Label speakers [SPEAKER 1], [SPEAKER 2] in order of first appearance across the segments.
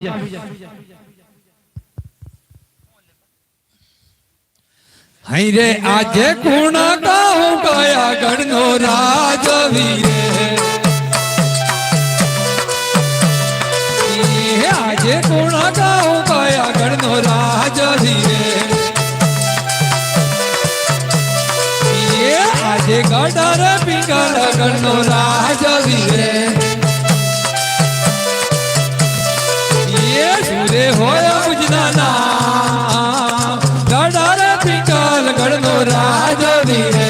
[SPEAKER 1] हई रे आजे कुणा गाँव गया गणनो राजवीरे आजे कुणा गाँव गया गणनो राजवीरे आजे गडर पिंगल गणनो राजवीरे सूरे होया मुझना ना गडर पिंगल गणनो राजवीरे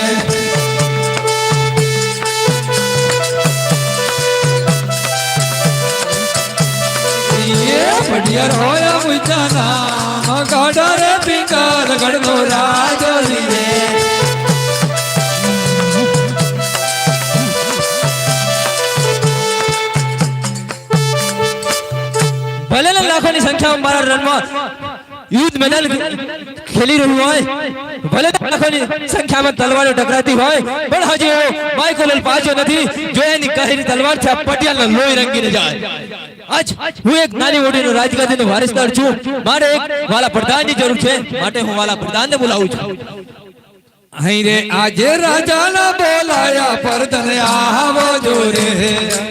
[SPEAKER 1] बढ़िया होया मुझना ना गडर पिंगल गणनो राजवीरे भले लाखों की संख्या में मारा रण में युद्ध मैदान खेली रही હોય ભલે લાખોની સંખ્યામાં તલવારો ટકરાતી હોય પણ હજી માઈકો લલ પાછો નથી જો એની કહેરી તલવાર છે પટિયાલનો લોહી રંગીને જાય આજ હું એક નાની મોટીનો રાજગાદીનો વારિસદાર છું મારે એક વાલા પ્રધાનની જરૂર છે માટે હું વાલા પ્રધાનને બોલાવું છું અહીં રે આજે રાજાના બોલાયા પરધને આવો જોરે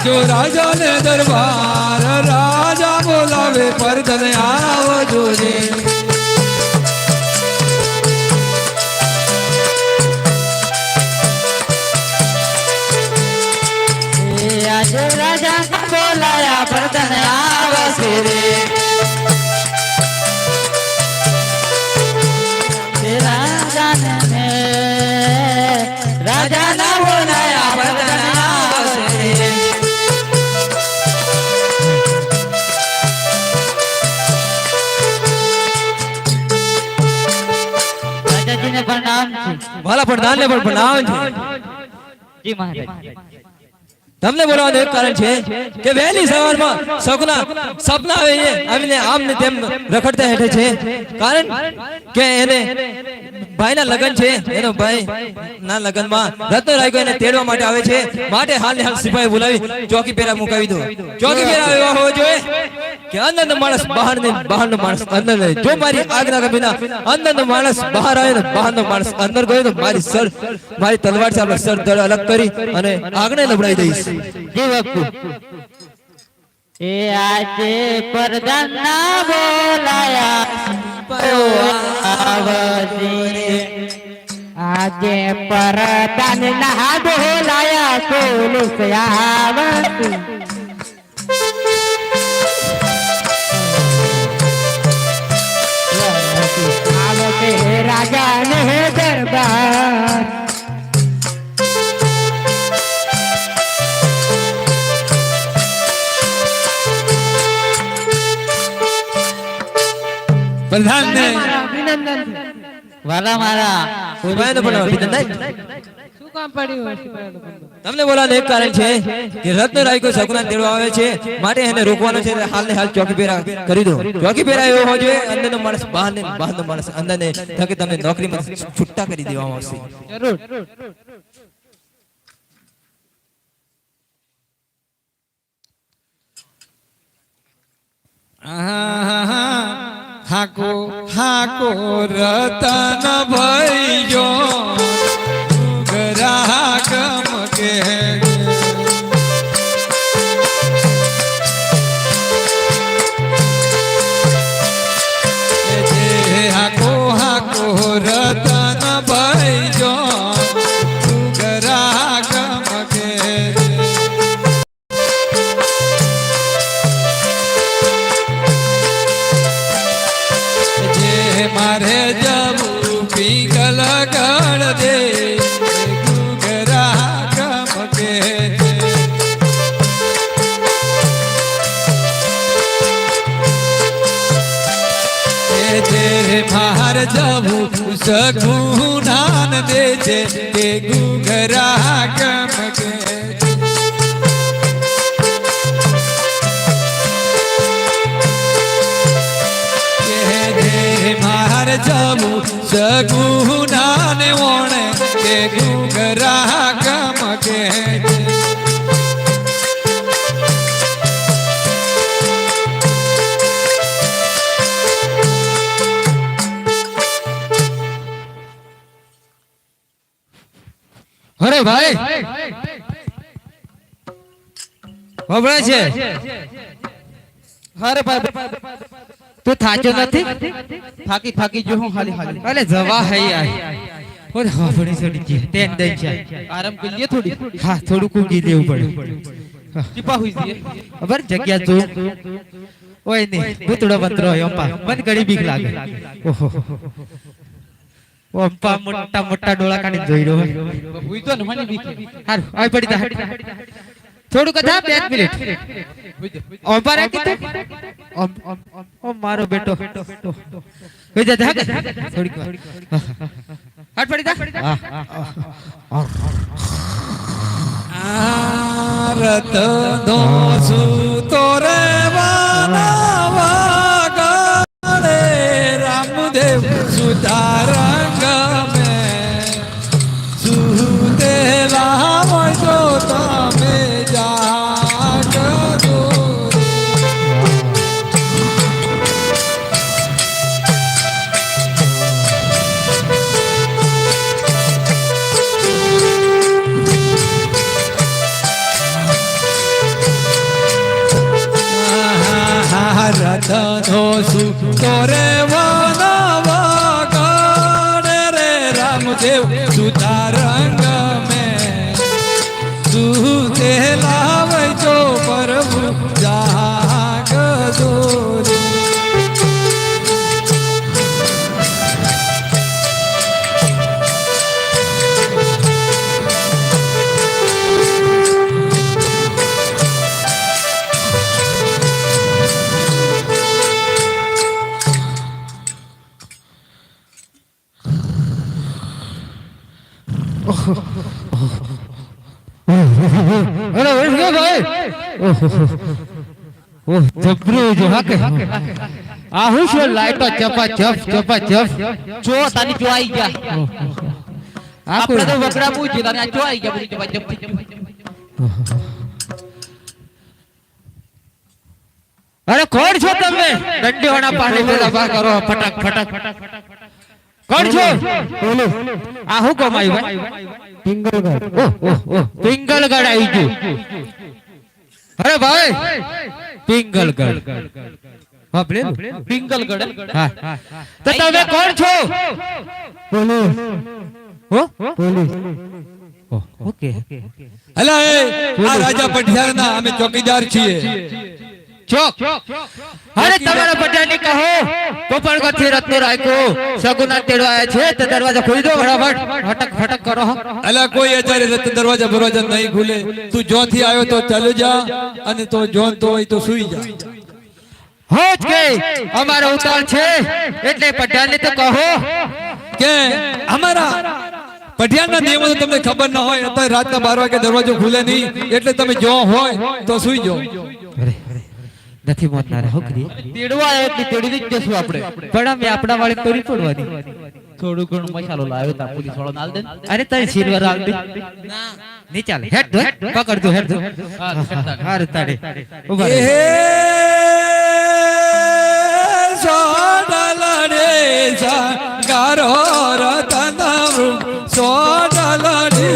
[SPEAKER 1] जो राजा ने दरबार राजा बोलावे परधन आवो रे
[SPEAKER 2] आज राजा बोलाया परधन आवो रे राजा ने राजा ना बोलाया परधन
[SPEAKER 1] वाला प्रधान ने प्रणाम
[SPEAKER 2] जी महाराज
[SPEAKER 1] તમને બોલાવવાનું એક કારણ છે કે વહેલી સવારમાં સપના આવે છે આમને આમને તેમ રખડતા હેઠે છે કારણ કે એને ભાઈના લગન છે એનો ભાઈ ના લગનમાં રત્નરાય એને તેડવા માટે આવે છે માટે હાલ ને હાલ સિપાહી બોલાવી ચોકી પેરા મુકાવી દો ચોકી પેરા એવા હોવો જોઈએ કે અંદરનો માણસ બહારનો માણસ અંદર રહે જો મારી આજ્ઞા વિના અંદરનો માણસ બહાર આવે ને બહારનો માણસ અંદર ગયો તો મારી તલવાર થી આપણે સર ધડ અલગ કરી અને આગને લબડાઈ દઈશ
[SPEAKER 2] जी बापू ए आजे प्रधान ना बोलाया आजे प्रधान ना बोलाया पुलिस आवती आवते राजा ने दरबार
[SPEAKER 1] प्रधान ने
[SPEAKER 2] अभिनंदन वाला मारा
[SPEAKER 1] ઉભાઈનો પણ અભિનંદન
[SPEAKER 2] શું કામ પડ્યું
[SPEAKER 1] તમને બોલાવાનું એક કારણ છે કે રત્નરાય કોઈ સગુના તેડવા આવે છે માટે એને રોકવાનો છે હાલ ને હાલ ચોકી પેરા કરી દો ચોકી પેરા એવો હોવો જોઈએ અંદરનો માણસ બહારનો માણસ અંદરને થકે તમને નોકરીમાંથી છૂટા કરી દેવામાં આવશે
[SPEAKER 2] જરૂર
[SPEAKER 1] हाको हाको रतन भैयो ग्राहकम के हाको हाको रतन भैयो ग्राहकम के मारे जब पिघल गड़ दे गुगरा कमके दे मार जब सगुनान दे जे गुगरा कमके मार जामू सगुना ने वोणे के गुगरा कम के ભાઈ વબળે છે
[SPEAKER 2] અરે ભાઈ તું થાચો નથી થાકી થાકી જો હું ખાલી ખાલી
[SPEAKER 1] અરે જવા હે યાર ઓર વબળી છોડી છે તેન દઈ છે
[SPEAKER 2] આરામ કરી લે થોડી
[SPEAKER 1] હા થોડું કુંગી દેવું પડે
[SPEAKER 2] ચીપા હુઈ જઈએ
[SPEAKER 1] ખબર જગ્યા જો ઓય ને ભૂતડો બંતરો અંપા મન ઘડી બીક લાગે ઓહો અંપા મોટા મોટા ડોળા કાઢી જોઈ રહ્યો
[SPEAKER 2] હુઈ તો ને મને બીક
[SPEAKER 1] હારું આય પડી જા થોડું કથા 2 મિનિટ અંપા રાખી તું ઓ મારો બેટો હોઈ જા થોડીક વાર હાટ પડી જા આરત દોસુ તોરે વાના વાગણે રામદેવ સુતારંગ મે સુતેલા હોય તો તમે જાગો રતનો સુતોરે વાના વાગણે રે રામદેવ સુતારંગ મે સુતેલા હોય તો પ્રભુ જાગો અરે ઓય ભાઈ ઓહ જબરો જો હાકે આ હું છે લાઈટો ચપા ચપ
[SPEAKER 2] જો તાની જો આવી ગયા
[SPEAKER 1] આ
[SPEAKER 2] આપણે તો વગડા મૂ છે તાની જો આવી ગયા બધી ચપા ચપ
[SPEAKER 1] અરે કોણ છો તમે દંડીવાના પાણી પેલા બહાર કરો ફટક ફટક કોણ છો આ હું કમાયું ભાઈ પિંગલગઢ ઓહ પિંગલગઢ આવી ગયું અરે ભાઈ પિંગલગઢ બાપરે
[SPEAKER 2] પિંગલગઢ
[SPEAKER 1] હા તો તમે કોણ છો પોલીસ હો પોલીસ ઓકે
[SPEAKER 3] અલા એ આ રાજા પટિયારના અમે ચોકીદાર છીએ
[SPEAKER 1] ચોક અરે તમારા પટાની કહો પોપણ ગથી રત્નો રાખ્યો સગુના તેડવાયા છે તો દરવાજો ખોલી દો ફટાફટ ફટક ફટક કરો
[SPEAKER 3] અલા કોઈ અત્યારે રત દરવાજા બરોજા નહીં ખુલે તું જોથી આવ્યો તો ચાલ્યો જા અને તો જોન તો હોય તો સુઈ જા
[SPEAKER 1] હોજ કે અમારો ઉતાર છે એટલે પટાને તો કહો
[SPEAKER 3] કે અમારા પટિયારના નિયમો તો તમને ખબર ન હોય અત્યારે રાતના 12 વાગે દરવાજો ખુલે નહીં એટલે તમે જો હોય તો સુઈ જાઓ
[SPEAKER 1] નથી મોતનારા હો કરી
[SPEAKER 2] તેડવા એટલે તેડી જ જશું આપણે
[SPEAKER 1] પણ અમે આપણા વાળી તોરી પડવાની
[SPEAKER 2] થોડું ઘણું મસાલો લાવ્યો તા પોલીસ વાળો નાલ દે
[SPEAKER 1] અરે તારી સિલ્વર આલ દે નહીં ચાલે હેડ દો પકડ દો હેડ દો હાર તાડે ઉભા
[SPEAKER 3] એ
[SPEAKER 1] રહે
[SPEAKER 3] સોડલડે ગારો રતનવૃ સોડલડે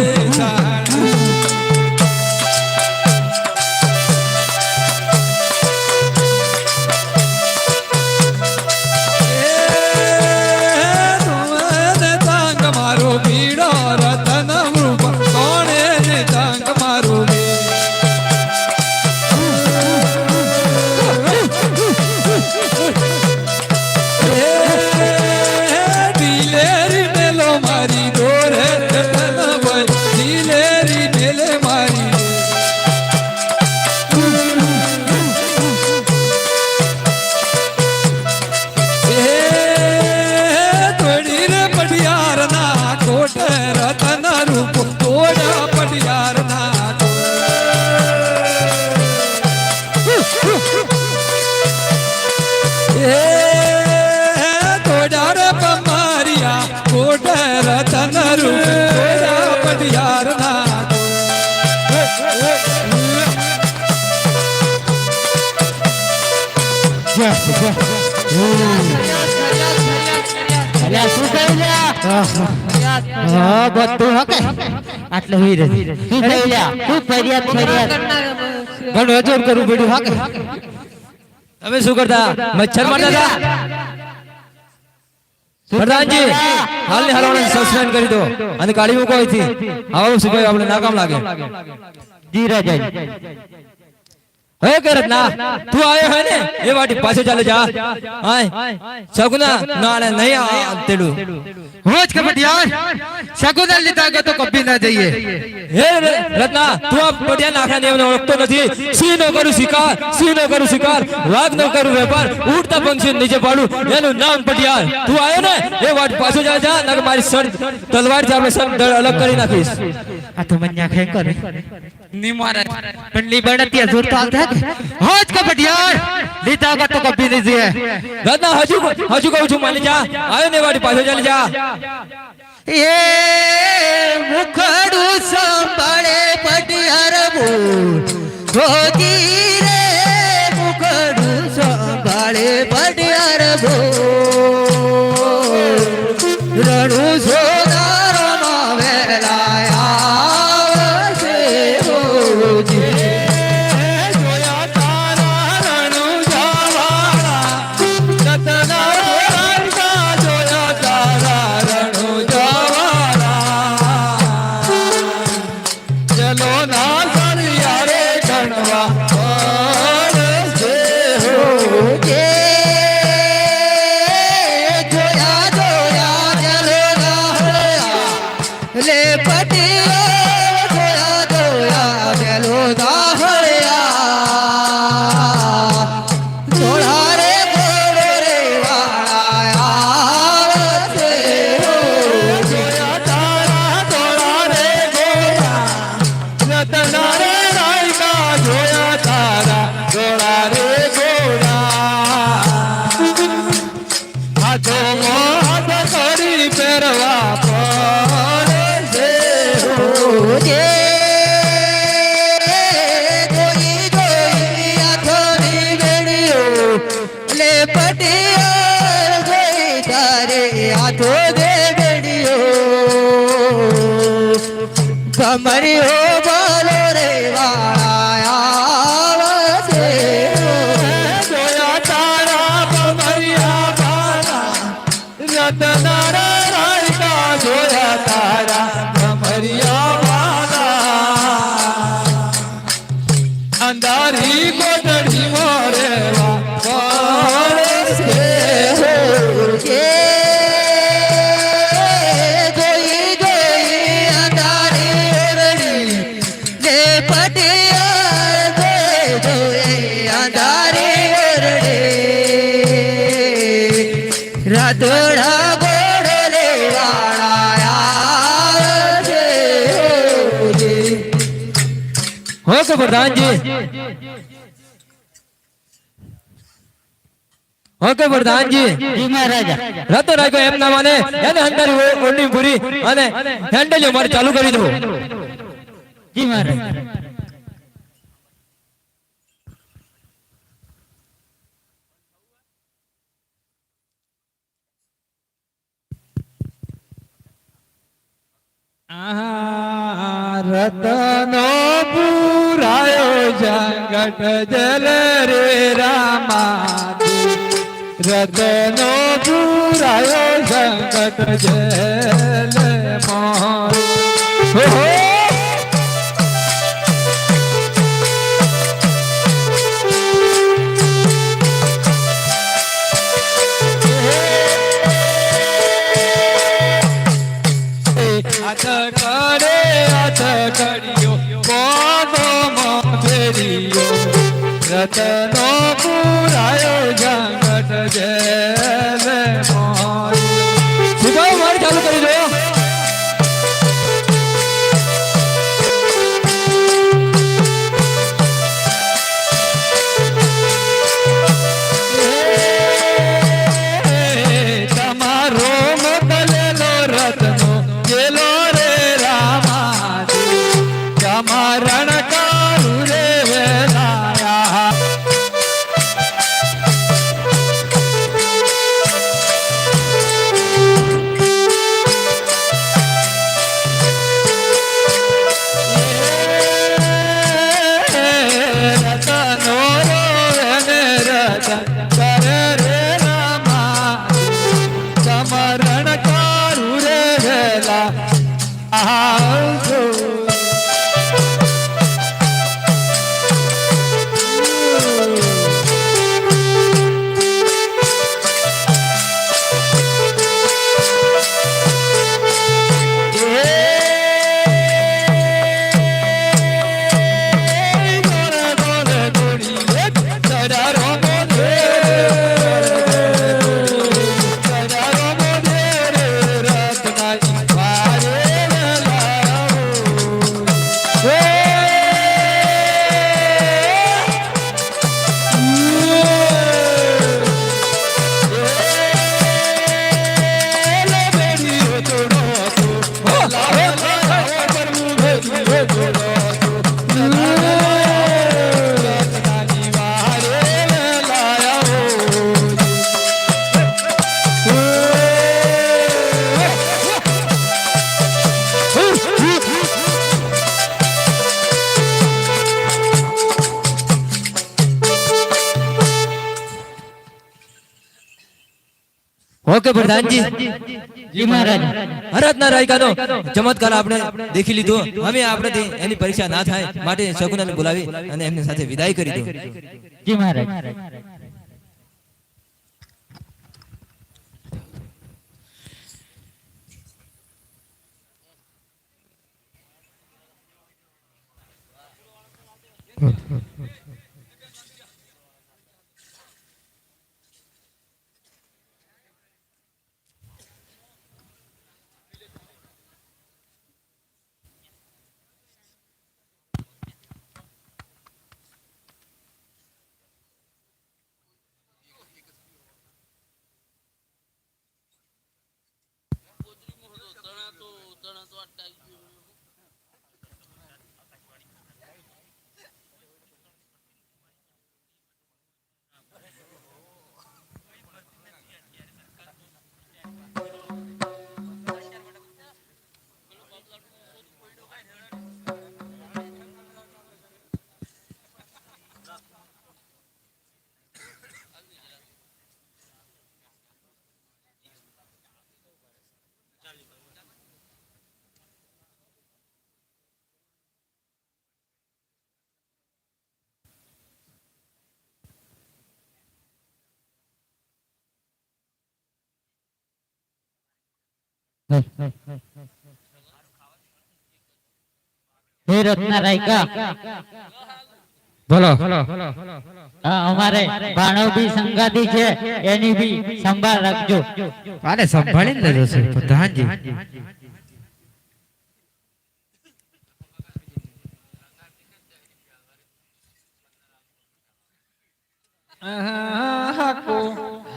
[SPEAKER 2] હા બધું હકે આટલે હોઈ રહી તું ફરિયાદ ઘણું હજોર કરવું પડ્યું હકે
[SPEAKER 1] તમે શું કરતા મચ્છર મારતા હતા પ્રધાનજી હાલની હાલવાને સસ્પેન્ડ કરી દો અને કાઢી મૂકો અહીંથી આવું શું આપણે નાકામ લાગે
[SPEAKER 2] જી રાજા
[SPEAKER 1] હે કરત ના તું આયો હે ને એ વાટી પાછો ચાલે જા હાય સગુના ના ને નહીં તેડું
[SPEAKER 2] હોજ કપટિયા સગુના લીધા ગયો તો કભી ના જઈએ
[SPEAKER 1] હે રત્ના તું આ પટિયા નાખા ને ઓળખતો નથી સિંહ નો કરું શિકાર વાઘ નો કરું વેપાર ઉડતા પંખી નીચે પાડું એનું નામ પટિયાર તું આયો ને એ વાટ પાછો ચાલે જા નકર મારી સર તલવાર થી આપણે સર અલગ કરી નાખીશ
[SPEAKER 2] આ તો મન્યા ખે કરે ની મારે પણ લી બડતિયા જોર તો આવતા હોજ કપટિયા લીધા ગયો તો કભી નહીં જઈએ
[SPEAKER 1] રત્ના હજુ કહું છું માની જા આયો ને વાટી પાછો ચાલે જા
[SPEAKER 2] એ મુખડું સંભાળે પટિયાર ભોજી રે મુખડું સંભાળે પટિયાર રણું સોનારો માં વેલાયા છે ભોજી જોયા તારા રણું જવાળા રતના જોયા તારા રણું ચલો ના સળિયા રે ગણવા પડશે હોજે જોયા ચલો ના હળિયા લે પટિયા જોયા ચલો ના હળિયા થોડા રે ગોળો રે વાળા આવશે જોયા તારા થોડા રે ગોળા રતના રે રાયકા જોયા તારા ગોળા રે ગોળા હાથો મોહ કરી પહેરવા પડશે હોજે જોઈ જોઈ હાથોની વેણીઓ લે પટિયાર જોઈ તારે હાથો દે વેણીઓ કમરિયો બોલો રે વાળા આવશે જોયા તારા કમરિયા વાળા રતના રે રાયકા જોયા તારા કમરિયા વાળા અંધારી કોટડી મોરે પડશે હોજે જોઈ જોઈ અંધારી ઓરડી લે પટિયાર જોઈ અંધારી ઓરડી રાધોડા ગોળો રે વાળા છે હોજે
[SPEAKER 1] હો કે પ્રધાનજી ઓકે પ્રધાનજી
[SPEAKER 2] જી મહારાજા
[SPEAKER 1] રતો રાખ્યો એમ ના માને એને અંધારી ઓરડી પૂરી અને હેન્ડલિયો મારે ચાલુ કરી દો
[SPEAKER 2] જી મહારાજ
[SPEAKER 3] રતનો પુરાયો જંગટ જલ રે રામા રતનો પુરાયો જંગટ જલ મોર હો હો કડિયો કોનો મોઢેરિયો રતનો પુરાયો જંગટ જેલ મોર
[SPEAKER 1] સુધાઓ મારે ચાલુ કરી દો
[SPEAKER 3] તમારો મોકલેલો રતનો જેલો રે રામા રણકારુ રે વેલાયા
[SPEAKER 1] ઓકે પ્રધાનજી
[SPEAKER 2] જી મહારાજ
[SPEAKER 1] હરતના રાયકાનો ચમત્કાર આપણે દેખી લીધો. હવે આપણે એની પરીક્ષા ના થાય માટે શકુનાને બોલાવી અને એમની સાથે વિદાય કરી દો.
[SPEAKER 2] જી મહારાજ હે રત્ના રાયકા
[SPEAKER 3] બોલો
[SPEAKER 2] અમારે ભાણો બી સંગાતી છે એની બી સંભાળ રાખજો.
[SPEAKER 4] આને સંભાળી લેજો છે પ્રધાનજી.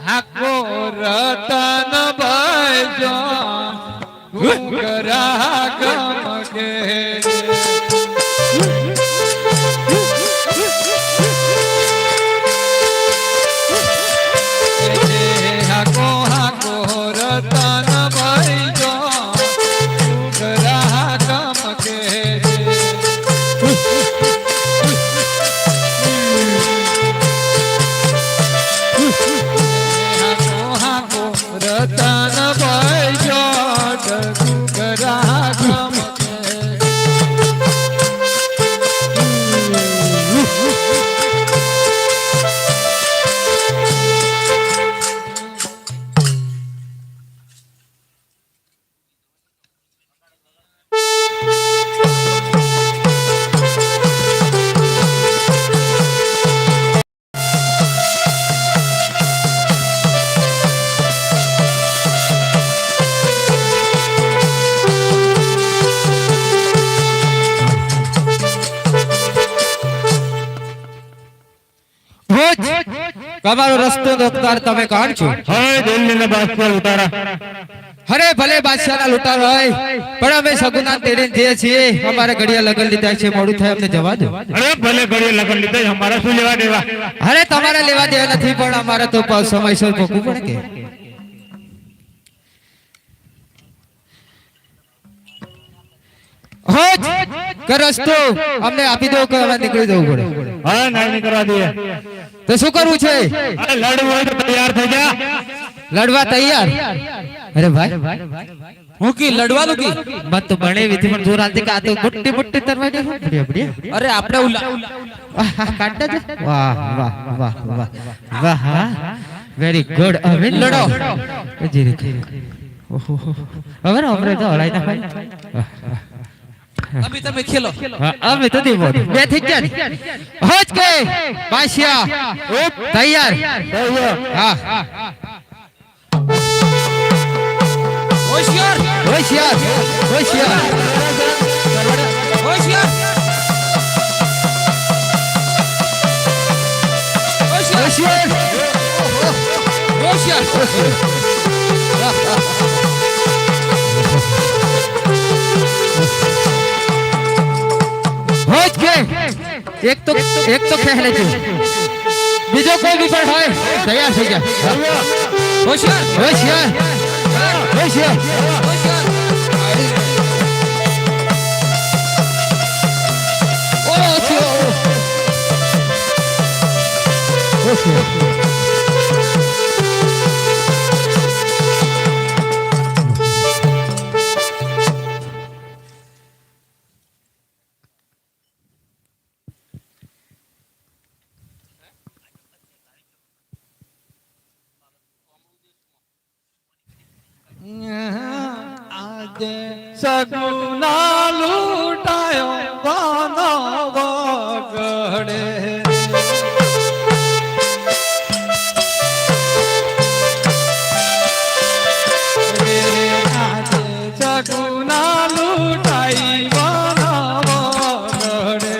[SPEAKER 3] હાકો રતન ભાઈ જો ઘૂંઘરા ગમકે હાકો હાકો રતન ભાઈ જો ઘૂંઘરા ગમકે રતન ભાઈ જોડ ઘૂંઘરા ગમકે
[SPEAKER 4] તમારો રસ્તો દોકતાર તમે કોણ છો?
[SPEAKER 2] હવે દિલ્હીના બાદશાહ ઉતારા
[SPEAKER 4] અરે ભલે બાદશાહના લૂંટારો હોય પણ અમે સગુના તેડીને જઈએ છીએ. અમારે ઘડિયા લગન લીધા છે, મોડું થાય અમને જવા દો.
[SPEAKER 2] અરે ભલે ઘડીએ લગન લીધા અમારા શું લેવા દેવા.
[SPEAKER 4] અરે તમારે લેવા દેવા નથી પણ અમારે તો સમયસર પકવું પડે કે. હોજ કે રસ્તો અમને આપી દો કે અમે નીકળી જવું પડે.
[SPEAKER 2] હા નહીં કરવા દે.
[SPEAKER 4] તો શું કરવું છે?
[SPEAKER 2] અરે લડવું હોય તો તૈયાર થઈ જા.
[SPEAKER 4] લડવા તૈયાર? અરે ભાઈ
[SPEAKER 1] હું કી લડવાનું કી
[SPEAKER 4] મત તો ભણે વિધિ પણ જોર આલતી કે આ તો મોટી મોટી તરવાઈ દે. બઢિયા બઢિયા.
[SPEAKER 1] અરે આપણે
[SPEAKER 4] કાઢતા જ. વાહ વાહ વાહ વાહ વાહ. હા વેરી ગુડ. હવે લડો. જીરે ઓહો હવે ને અમરે તો હલાઈ ના ભાઈ.
[SPEAKER 1] અભી તમે ખેલો.
[SPEAKER 4] અમે તો દી બોલ બે થઈ ગયા. હોજ કે બાદશાહ તૈયાર. હા
[SPEAKER 1] હોશિયાર
[SPEAKER 4] હોશિયાર હોશિયાર
[SPEAKER 1] હોશિયાર
[SPEAKER 4] હોશિયાર
[SPEAKER 1] હોશિયાર
[SPEAKER 4] હોજ કે એક તો ખેલે છે, બીજો કોઈ બી પણ હોય તૈયાર થઈ જા.
[SPEAKER 1] હોશિયાર
[SPEAKER 4] હોશિયાર હોશિયાર
[SPEAKER 1] હોશિયાર
[SPEAKER 3] સગુના લૂંટાયો વાનો વગડે સગુના લૂંટાઈ વાનો વગડે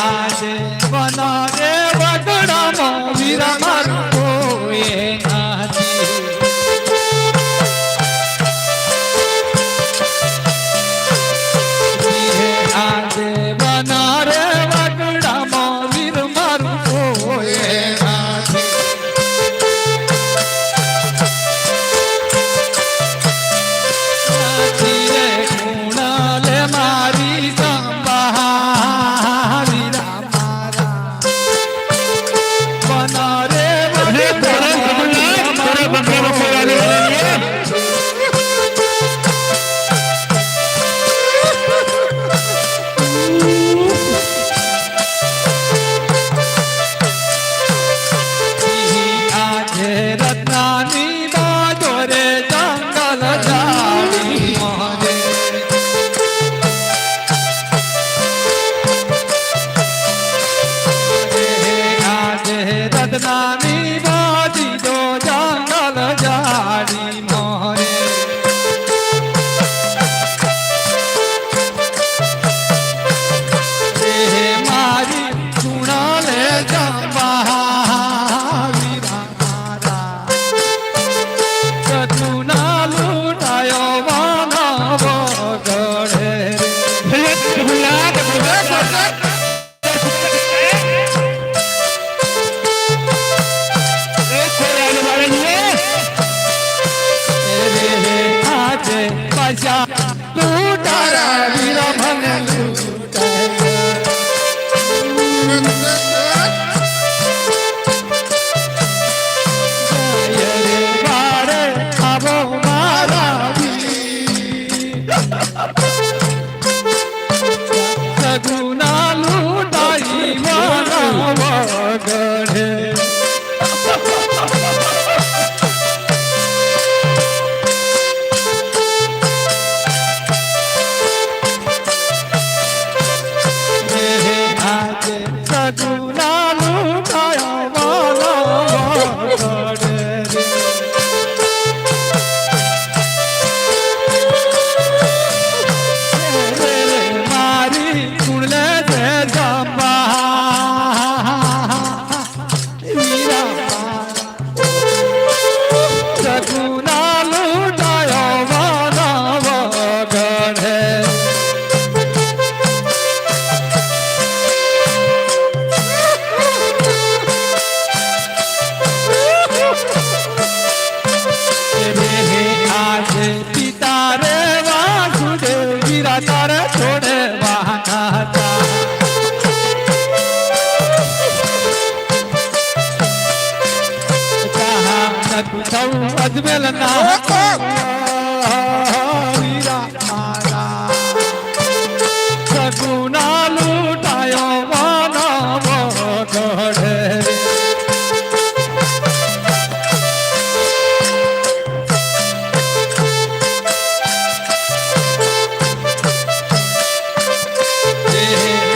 [SPEAKER 3] આજે બનાવે વગડામાં વીરા મારું કોઈ નથી આજે બનારે વગડામાં વીર મારું કોઈ નથી ગુણાલે મારી સંભાળ વીરા મારા બનારે આજે રત્નાની બાજો રે જંગલ જાડી મોરે આજે રત્નાની બાજી જો જંગલ જાડી મોરે મારી સુણાલે જંબા વીરા મારા સતુના લૂંટાયો વાના વગડે આજે પાછા લૂંટારા વીરા મને બારે આવો મારા સગુના લૂંટાઈ વાના વગડે આજે સગુના લૂંટાયો વાના વગડે મારી કુળલે છે જંબા વીરા સગુના લૂંટાયો વાના વગડે આજે પિતા રે વાસુદેવ વીરા તારે છોડે વાના હતા સૌ અજમેલ ના વીરા મારા સગુના લૂંટાયો વાના વગડે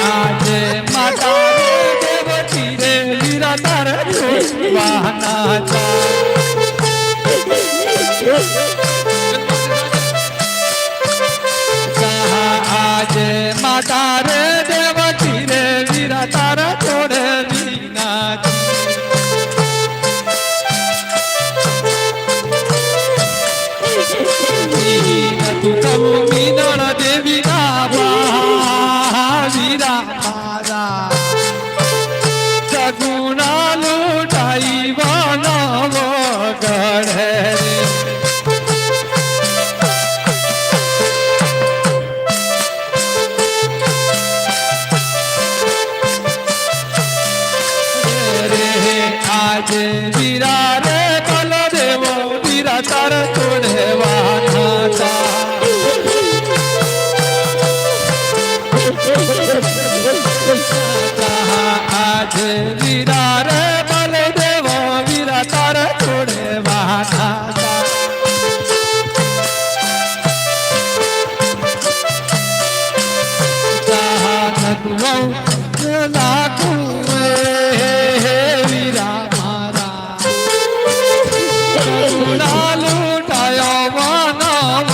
[SPEAKER 3] આજે માતા રે દેવતી રે વીરા તારે વાના હતા રવ લાખું વીરા મારા સગુણા લૂંટાયો માનવ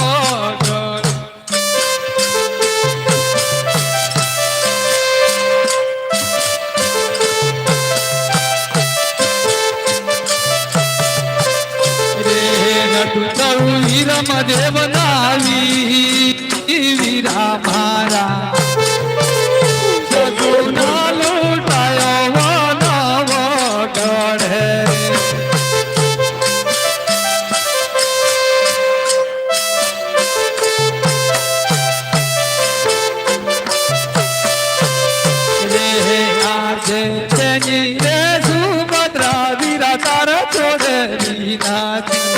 [SPEAKER 3] વીરમ દેવ નાવી વીરા મારા સગુણા લૂંટાયો માનવ ગઢે રે આજે તેની રે સુભદ્રા વીરા તારા છોડે વિનાથી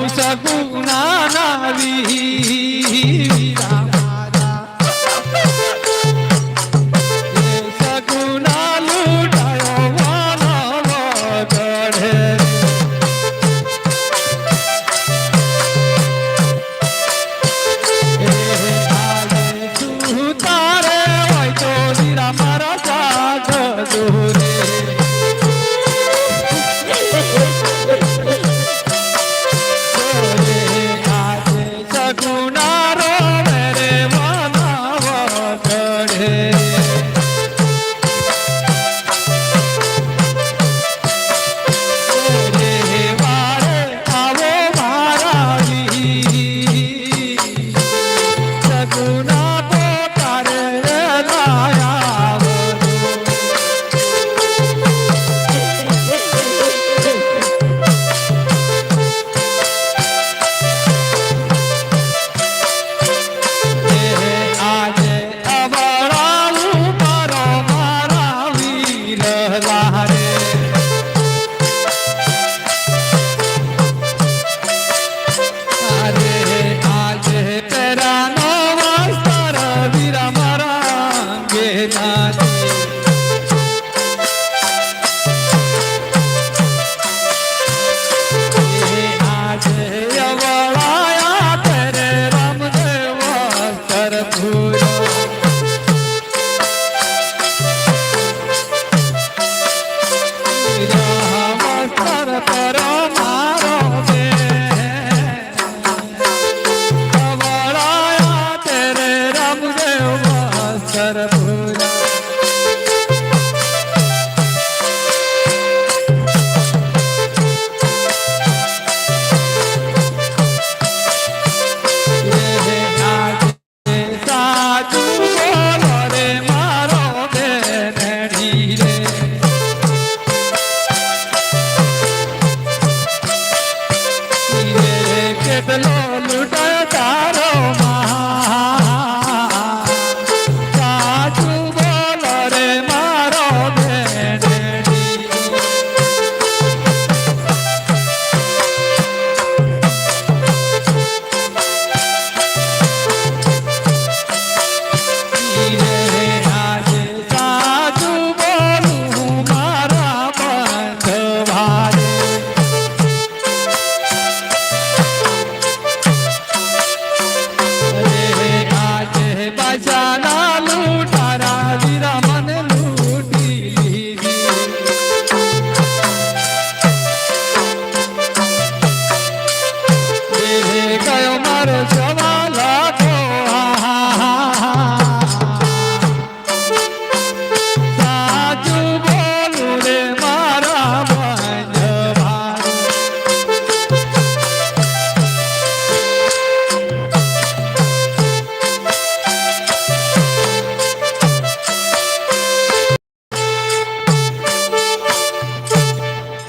[SPEAKER 3] સગુણા નાવી વીરા મારા સગુણા લૂંટાયો માનવ ગઢે તું તારે હોય તો વીરા મારા સાથ દોરે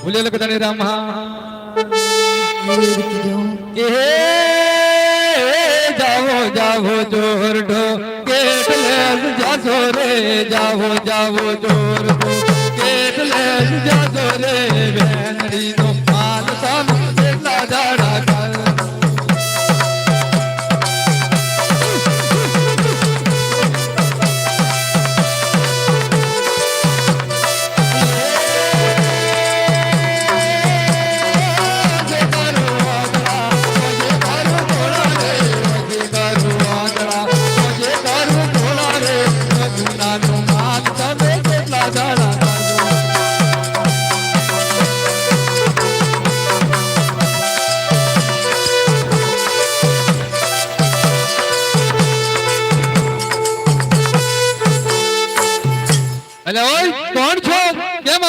[SPEAKER 3] બોલે લખતાની રામા કે જાવો જાવો જોરડો કેટલે જાસો રે જાવો જાવો જોરડો કેટલે જાસો રે બેનડી નો માલ સામ કેટલા દાડા કર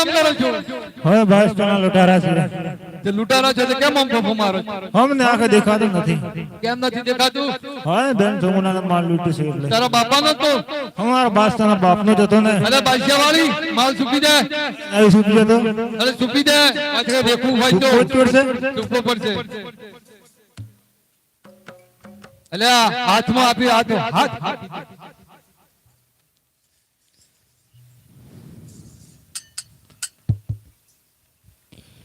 [SPEAKER 3] આમ કરો છો
[SPEAKER 5] હવે બસ તને લૂંટારા છે
[SPEAKER 3] તે લૂંટારો છે તો કેમ આમ ફફો મારો છો?
[SPEAKER 5] અમને આંખે દેખાતું નથી
[SPEAKER 3] કેમ નથી દેખાતું?
[SPEAKER 5] હવે બેન જમુના માલ લૂંટી છે એટલે
[SPEAKER 3] તારા બાપાનો તો
[SPEAKER 5] અમારા બાસના બાપનો જ હતો ને
[SPEAKER 3] અરે બાદશાહ વાળી માલ સુપી દે
[SPEAKER 5] આવી સુપી જતો
[SPEAKER 3] અરે સુપી દે પાછળ દેખવું હોય તો
[SPEAKER 5] સુપો પડશે
[SPEAKER 3] સુપો પડશે અલે આ હાથમાં આપી હાથ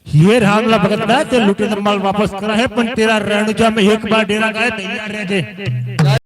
[SPEAKER 5] ये रामला भगत ना ते लूटे माल वापस करा है पण तेरा रेणुजा में एक बार डेरा गए तैयार रह जे